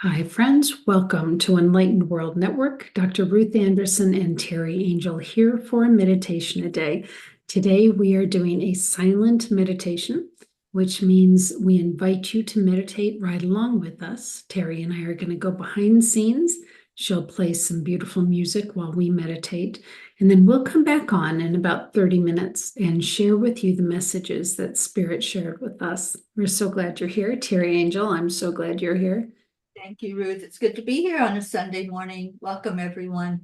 Hi, friends. Welcome to Enlightened World Network. Dr. Ruth Anderson and Teri Angel here for a meditation a day. Today, we are doing a silent meditation, which means we invite you to meditate right along with us. Teri and I are going to go behind the scenes. She'll play some beautiful music while we meditate, and then we'll come back on in about 30 minutes and share with you the messages that Spirit shared with us. We're so glad you're here. Teri Angel, I'm so glad you're here. Thank you, Ruth. It's good to be here on a Sunday morning. Welcome, everyone.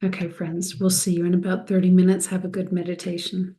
Okay, friends, we'll see you in about 30 minutes. Have a good meditation.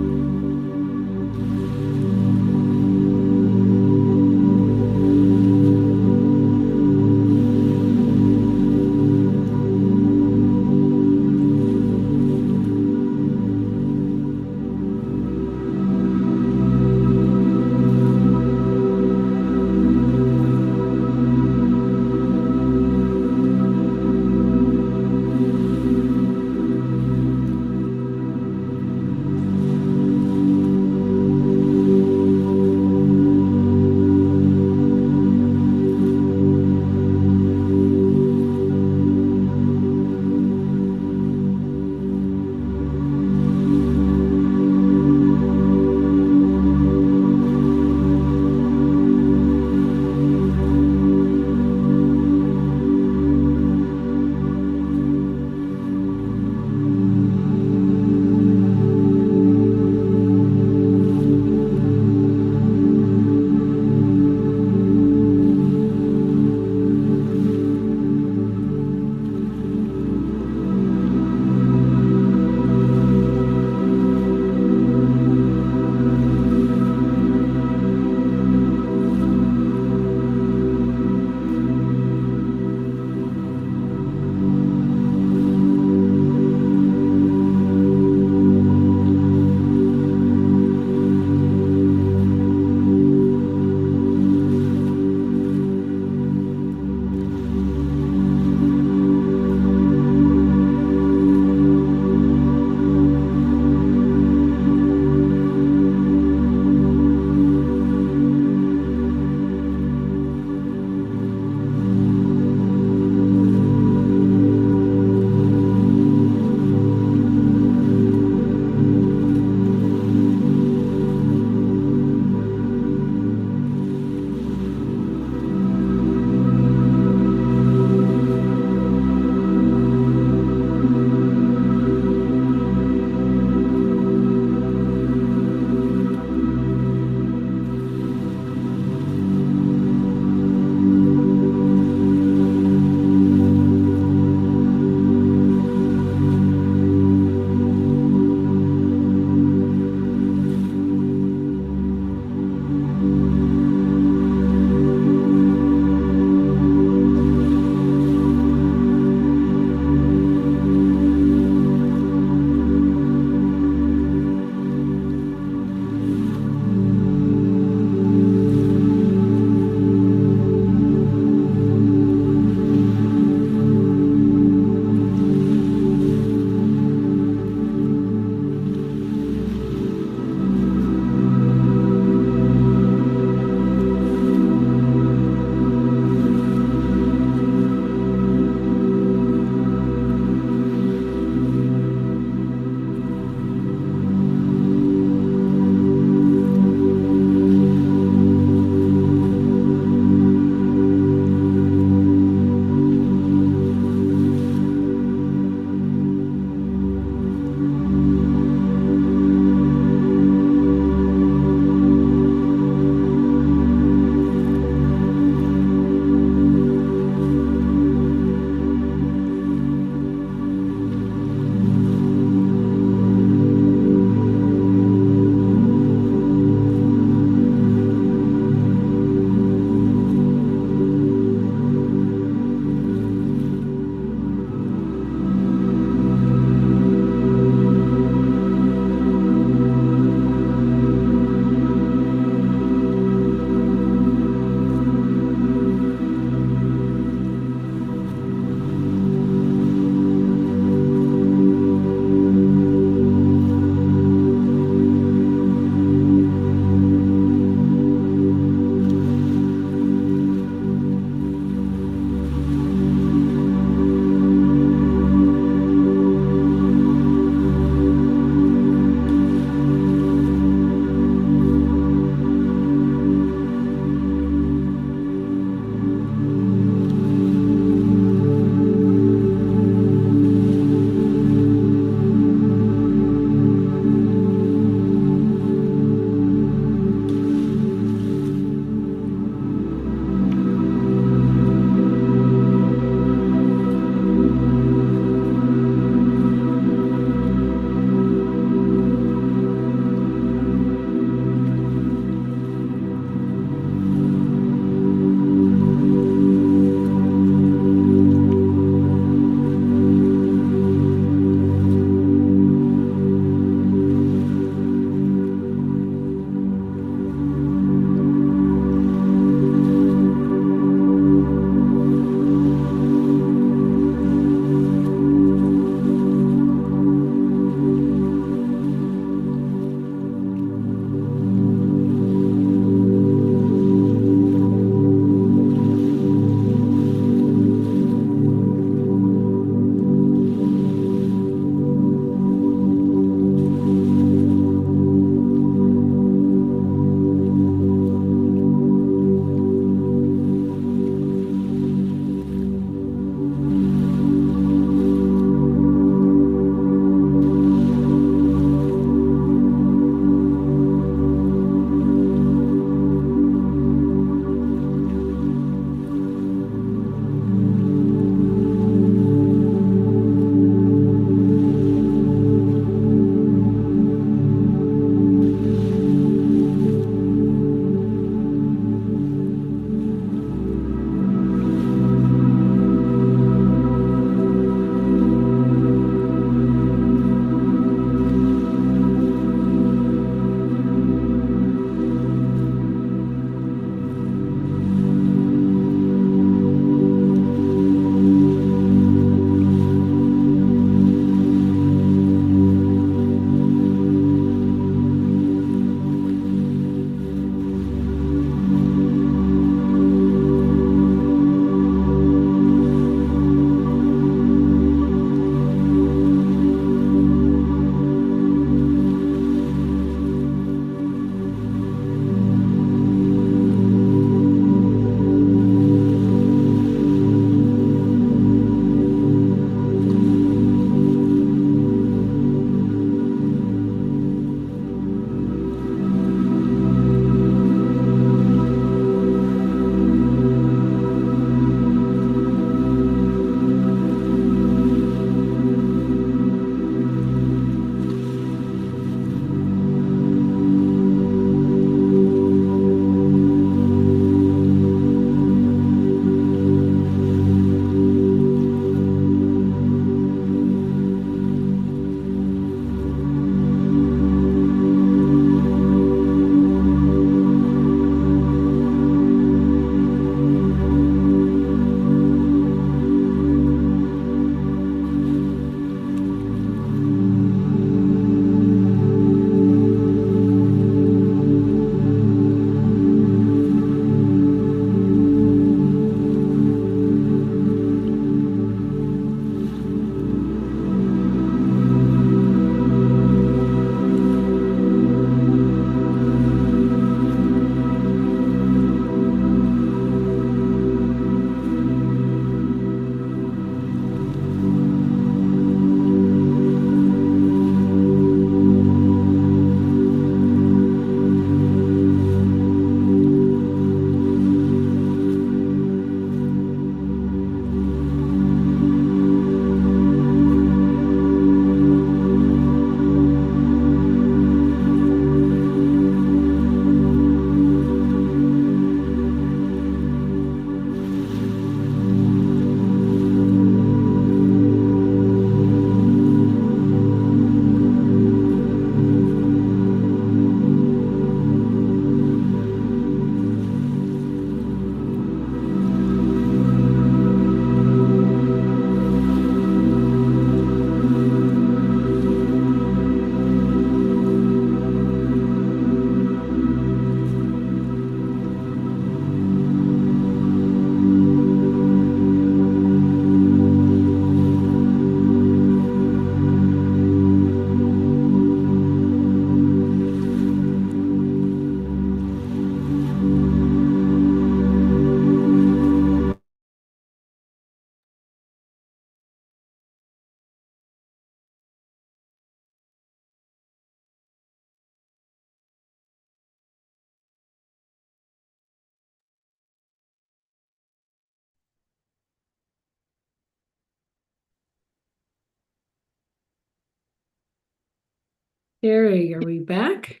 Teri, are we back?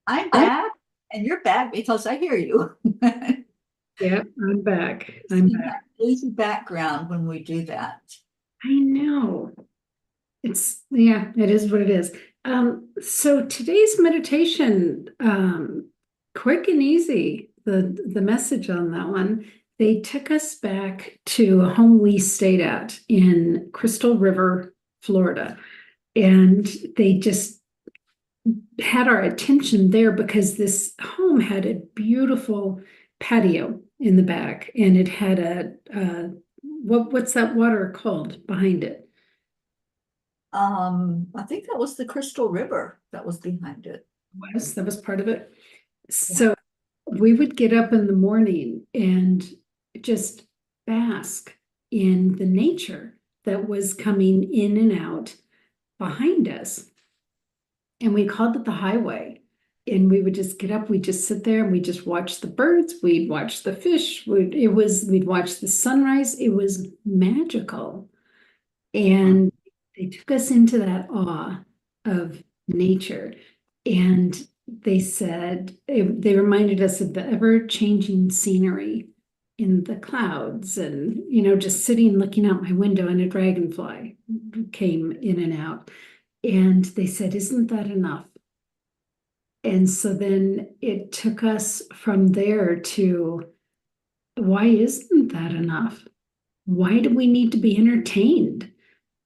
I'm back and you're back because I hear you. Yep, I'm back. I'm We back. have lazy background when we do that. I know. Yeah, it is what it is. So today's meditation, quick and easy. The message on that one, they took us back to a home we stayed at in Crystal River, Florida. And they just had our attention there because this home had a beautiful patio in the back, and it had what's that water called behind it? I think that was the Crystal River that was behind it. That was part of it. Yeah. So we would get up in the morning and just bask in the nature that was coming in and out behind us. And we called it the highway. And we would just get up, we'd just sit there and we'd just watch the birds, we'd watch the fish, we'd watch the sunrise. It was magical. And they took us into that awe of nature. And they said, they reminded us of the ever-changing scenery in the clouds, and just sitting looking out my window, and a dragonfly came in and out. And they said, isn't that enough? And so then it took us from there to, why isn't that enough? Why do we need to be entertained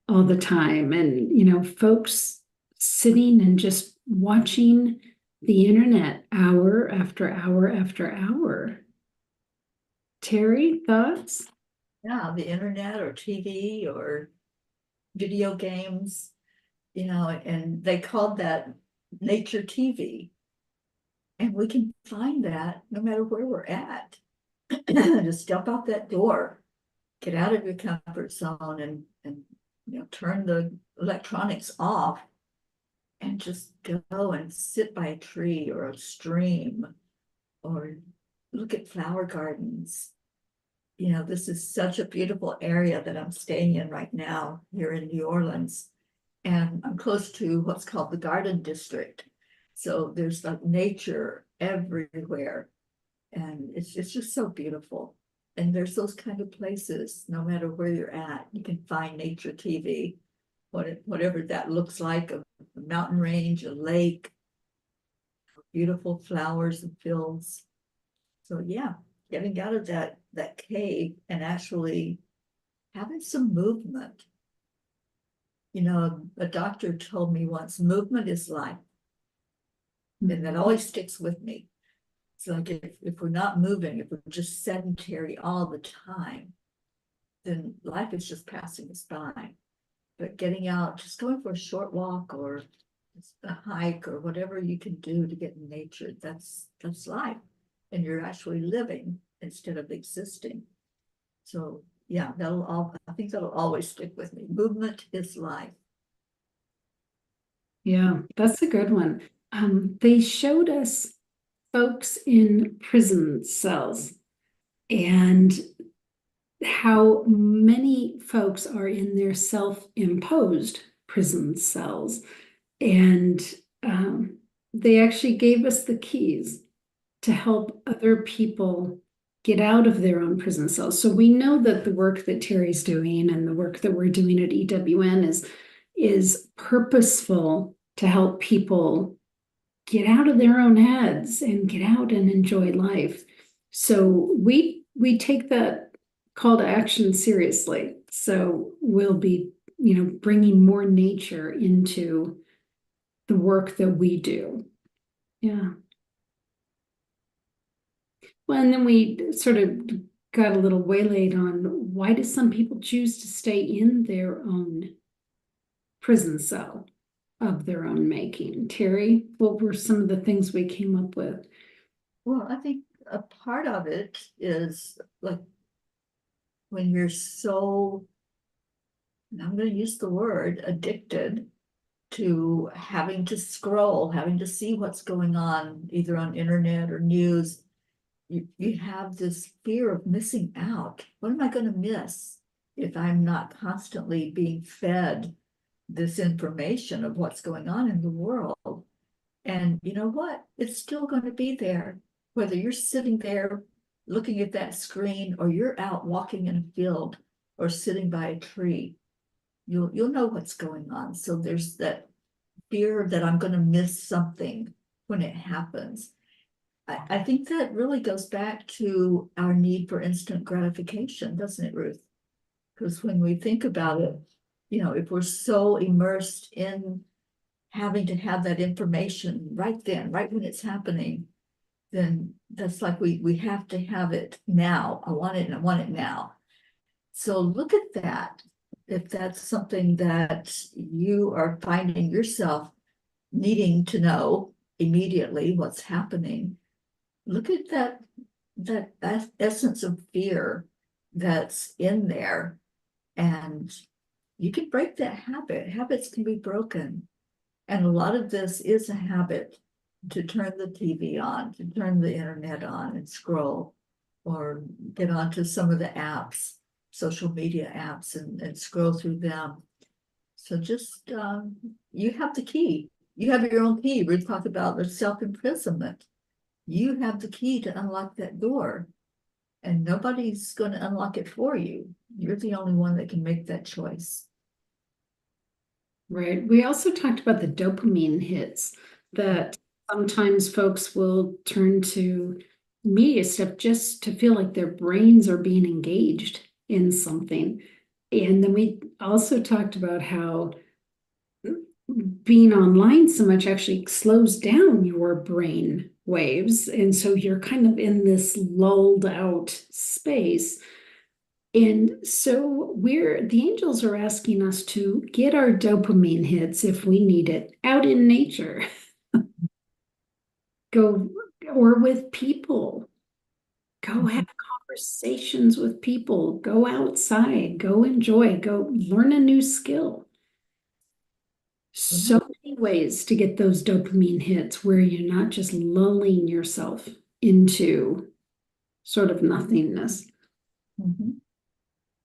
all the time? And, folks sitting and just watching the internet hour after hour after hour. Teri, thoughts? Yeah, the internet or TV or video games, and they called that nature TV. And we can find that no matter where we're at. Just step out that door, get out of your comfort zone and turn the electronics off and just go and sit by a tree or a stream or look at flower gardens. This is such a beautiful area that I'm staying in right now here in New Orleans. And I'm close to what's called the Garden District. So there's like nature everywhere. And it's just so beautiful. And there's those kind of places, no matter where you're at, you can find nature TV, whatever that looks like, a mountain range, a lake, beautiful flowers and fields. So yeah, getting out of that cave and actually having some movement. A doctor told me once, movement is life. And that always sticks with me. It's like if we're not moving, if we're just sedentary all the time, then life is just passing us by. But getting out, just going for a short walk or a hike or whatever you can do to get in nature, that's life. And you're actually living instead of existing. So yeah, I think that'll always stick with me. Movement is life. Yeah, that's a good one. They showed us folks in prison cells and how many folks are in their self-imposed prison cells. And they actually gave us the keys to help other people get out of their own prison cells. So we know that the work that Teri's doing and the work that we're doing at EWN is purposeful to help people get out of their own heads and get out and enjoy life. So we take that call to action seriously. So we'll be, bringing more nature into the work that we do. Yeah. Well, and then we sort of got a little waylaid on, why do some people choose to stay in their own prison cell of their own making? Teri, what were some of the things we came up with? Well, I think a part of it is like when you're so, and I'm going to use the word addicted to having to scroll, having to see what's going on either on internet or news. You have this fear of missing out. What am I going to miss if I'm not constantly being fed this information of what's going on in the world. And you know what? It's still going to be there, whether you're sitting there looking at that screen or you're out walking in a field or sitting by a tree. You'll know what's going on. So there's that fear that I'm going to miss something when it happens. I think that really goes back to our need for instant gratification, doesn't it, Ruth? Because when we think about it, if we're so immersed in having to have that information right then, right when it's happening, then that's like we have to have it now. I want it and I want it now. So look at that. If that's something that you are finding yourself needing to know immediately what's happening, look at that essence of fear that's in there, and you can break that habit. Habits can be broken. And a lot of this is a habit, to turn the TV on, to turn the internet on and scroll, or get onto some of the apps, social media apps, and scroll through them. So just, you have the key. You have your own key. Ruth talked about the self-imprisonment. You have the key to unlock that door, and nobody's going to unlock it for you. You're the only one that can make that choice. Right. We also talked about the dopamine hits that sometimes folks will turn to media stuff just to feel like their brains are being engaged in something. And then we also talked about how being online so much actually slows down your brain waves. And so you're kind of in this lulled out space. And so the angels are asking us to get our dopamine hits if we need it out in nature. Go, or with people. Go have conversations with people. Go outside. Go enjoy. Go learn a new skill. So many ways to get those dopamine hits where you're not just lulling yourself into sort of nothingness. Mm-hmm.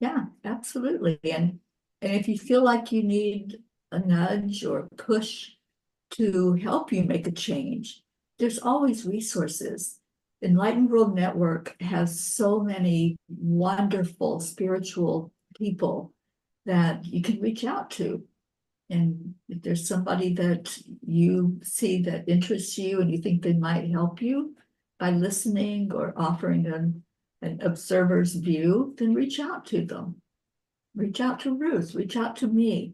Yeah, absolutely. And if you feel like you need a nudge or a push to help you make a change, there's always resources. Enlightened World Network has so many wonderful spiritual people that you can reach out to. And if there's somebody that you see that interests you and you think they might help you by listening or offering an observer's view, then reach out to them. Reach out to Ruth, reach out to me.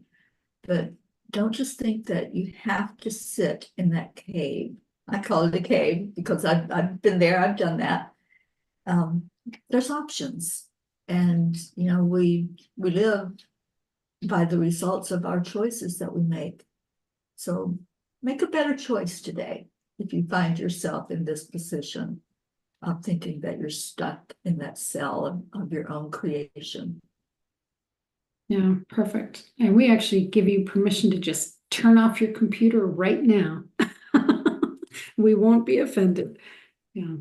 But don't just think that you have to sit in that cave. I call it a cave because I've been there, I've done that. There's options. And we live by the results of our choices that we make. So make a better choice today if you find yourself in this position of thinking that you're stuck in that cell of your own creation. Yeah, perfect. And we actually give you permission to just turn off your computer right now. We won't be offended. Yeah.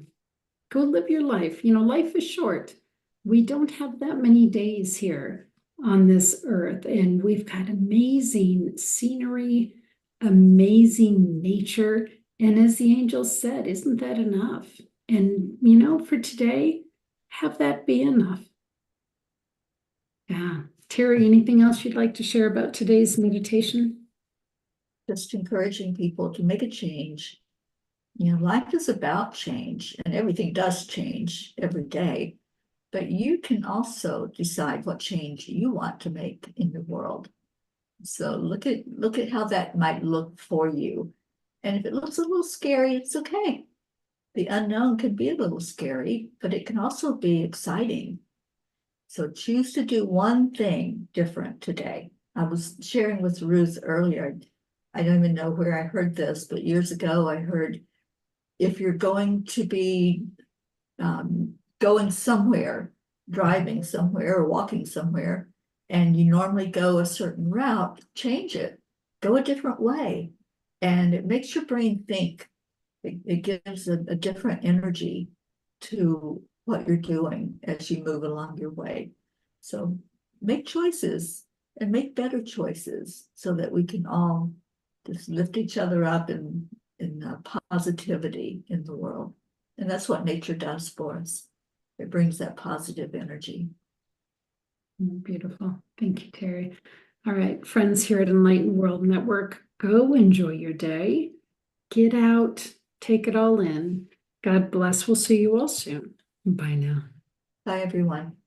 Go live your life. Life is short. We don't have that many days here on this earth, and we've got amazing scenery, amazing nature. And as the angel said, isn't that enough? And, for today, have that be enough. Yeah. Teri, anything else you'd like to share about today's meditation? Just encouraging people to make a change. Life is about change, and everything does change every day. But you can also decide what change you want to make in the world. So look at how that might look for you. And if it looks a little scary, it's okay. The unknown can be a little scary, but it can also be exciting. So choose to do one thing different today. I was sharing with Ruth earlier. I don't even know where I heard this, but years ago I heard, if you're going to be going somewhere, driving somewhere or walking somewhere, and you normally go a certain route, change it, go a different way. And it makes your brain think. It gives a different energy to what you're doing as you move along your way. So make choices. and make better choices so that we can all just lift each other up in positivity in the world. And that's what nature does for us. It brings that positive energy. Beautiful. Thank you, Teri. All right, friends here at Enlightened World Network, go enjoy your day. Get out, take it all in. God bless. We'll see you all soon. Bye now. Bye, everyone.